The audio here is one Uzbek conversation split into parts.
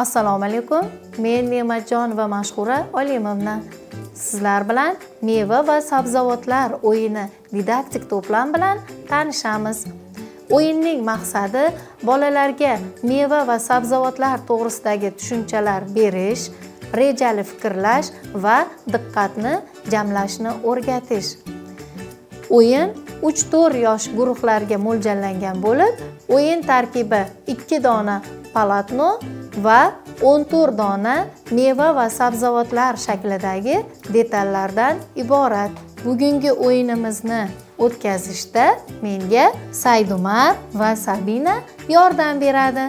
Assalomu alaykum. Men Ne'matjon va Mashhura Olimovna. Sizlar bilan meva va sabzavotlar o'yini didaktik to'plam bilan tanishamiz. O'yinning maqsadi bolalarga meva va sabzavotlar to'g'risidagi tushunchalar berish, rejali fikrlash va diqqatni jamlashni o'rgatish. O'yin 3-4 yosh guruhlarga mo'ljallangan bo'lib, o'yin tarkibi 2 dona palatno va 14 dona meva va sabzavotlar shaklidagi detallardan iborat. Bugungi o'yinimizni o'tkazishda menga Saidumar va Sabina yordam beradi.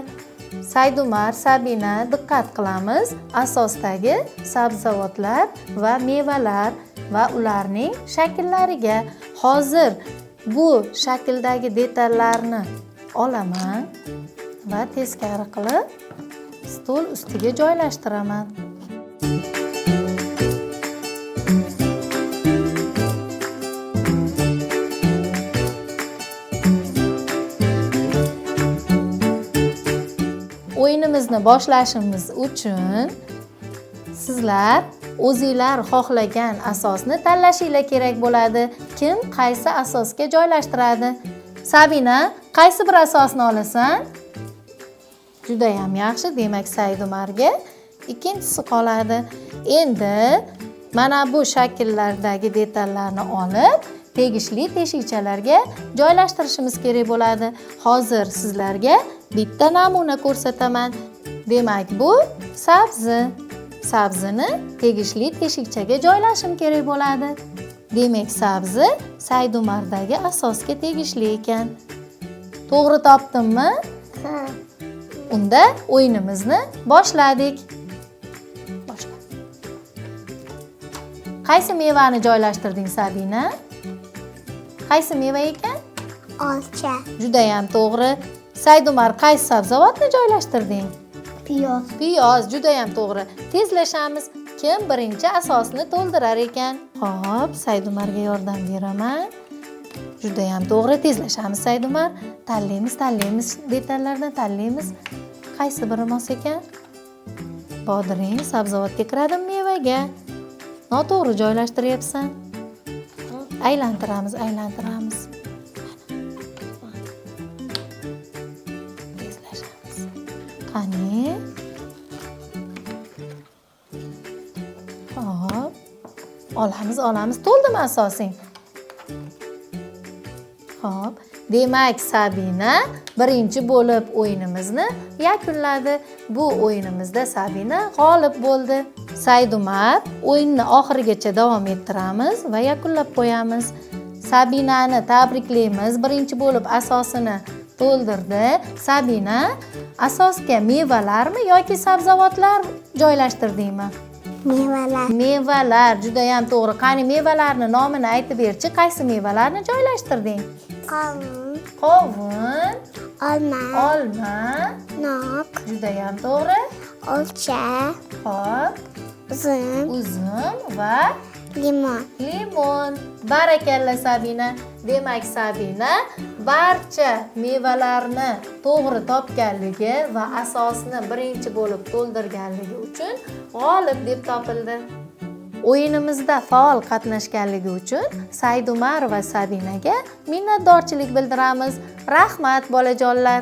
Saidumar, Sabina, diqqat qilamiz. Asosdagi sabzavotlar va mevalar va ularning shakllariga. Hozir bu shakldagi detallarni olaman va teskari qilib stol ustiga joylashtiraman. O'yinimizni boshlashimiz uchun sizlar o'zinglar xohlagan asosni tanlashinglar kerak bo'ladi. Kim qaysi asosga joylashtiradi? Sabina, qaysi bir asosni olasan? Juda ham yaxshi. Demak, Saidumarga ikkinchisi qoladi. Endi mana bu shakllardagi detallarni olib, tegishli teshikchalarga joylashtirishimiz kerak bo'ladi. Hozir sizlarga bitta namuna ko'rsataman. Demak, bu sabzi. Sabzini tegishli teshikchaga joylashim kerak bo'ladi. Demak, sabzi Saidumardagi asosga tegishli ekan. To'g'ri topdimmi? Ha. Unda o'yinimizni boshladik. Boshla. Qaysi mevani joylashtirding, Sabina? Qaysi meva ekan? Olcha. Juda ham to'g'ri. Saidumar, qaysi sabzavotni joylashtirding? Piyoz. Piyoz, juda ham to'g'ri. Tezlashamiz. Kim birinchi asosni to'ldirar ekan? Xo'p, Saidumarga yordam beraman. Juda ham to'g'ri. Tezlashamiz, Saidumar. Tanlaymiz, detallardan tanlaymiz. Qaysi biri mos ekan? Bodring sabzavotga kiradimi, mevaga? Noto'g'ri joylashtiryapsan. Aylantiramiz. Tezlashamiz. Qani? Hop. Olamiz. To'ldimi asosing? Hop. Demak, Sabina birinchi bo'lib o'yinimizni yakunladi. Bu o'yinimizda Sabina g'olib bo'ldi. Saidumar, o'yinni oxirigacha davom ettiramiz va yakunlab qo'yamiz. Sabinani tabriklaymiz. Birinchi bo'lib asosini to'ldirdi. Sabina, asosga mevalarmi yoki sabzavotlar joylashtirdingmi? Mevalar. Mevalar, juda ham to'g'ri. Qani mevalarni nomini aytib berchi, qaysi mevalarni joylashtirding? Qovun, olma, nok, juda ham to'g'ri. olcha, Hop, uzum va limon. Barakalla, Sabina. Demak, Sabina barcha mevalarni to'g'ri topganligi va asosni birinchi bo'lib to'ldirganligi uchun g'olib deb topildi. O'yinimizda faol qatnashganligi uchun Saidumar va Sabinaga minnatdorchilik bildiramiz. Rahmat, bolajonlar.